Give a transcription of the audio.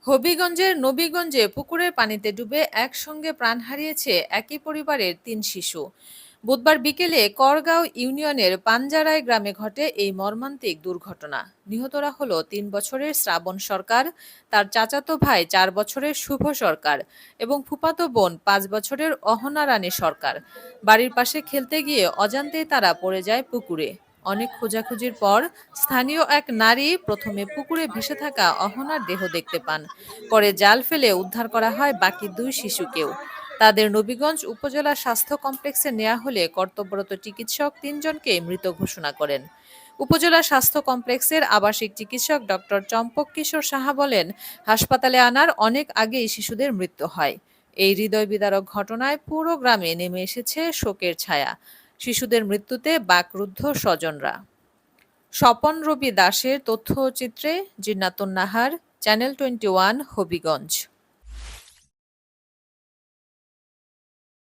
হবিগঞ্জের নবীগঞ্জে পুকুরের পানিতে ডুবে একসঙ্গে প্রাণ হারিয়েছে একই পরিবারের ৩ শিশু। বুধবার বিকেলে করগাঁও ইউনিয়নের পাঞ্জারায় গ্রামে ঘটে এই মর্মান্তিক দুর্ঘটনা। নিহতরা হলো ৩ বছরের শ্রাবণ সরকার, তার চাচাতো ভাই ৪ বছরের শুভ সরকার এবং ফুফাতো বোন ৫ বছরের অহনা রানী সরকার। বাড়ির পাশে খেলতে গিয়ে অজান্তেই তারা পড়ে যায় পুকুরে। অনেক খোঁজাখুঁজির পর স্থানীয় এক নারী প্রথমে পুকুরে ভেসে থাকা অহনার দেহ দেখতে পান। পরে জাল ফেলে উদ্ধার করা হয় বাকি ২ শিশুকেও। তাদের নবীগঞ্জ উপজেলা স্বাস্থ্য কমপ্লেক্সে নেওয়া হলে কর্তব্যরত চিকিৎসক ৩ জনকে মৃত ঘোষণা করেন। উপজেলা স্বাস্থ্য কমপ্লেক্সের আবাসিক চিকিৎসক ডক্টর চম্পক কিশোর সাহা বলেন, হাসপাতালে আনার অনেক আগেই শিশুদের মৃত্যু হয়। এই হৃদয় বিদারক ঘটনায় পুরো গ্রামে নেমে এসেছে শোকের ছায়া। শিশুদের মৃত্যুতে বাকরুদ্ধ স্বজনরা। স্বপন রবি দাসের তথ্যচিত্রে জিন্নাতুন নাহার, চ্যানেল 21, হবিগঞ্জ।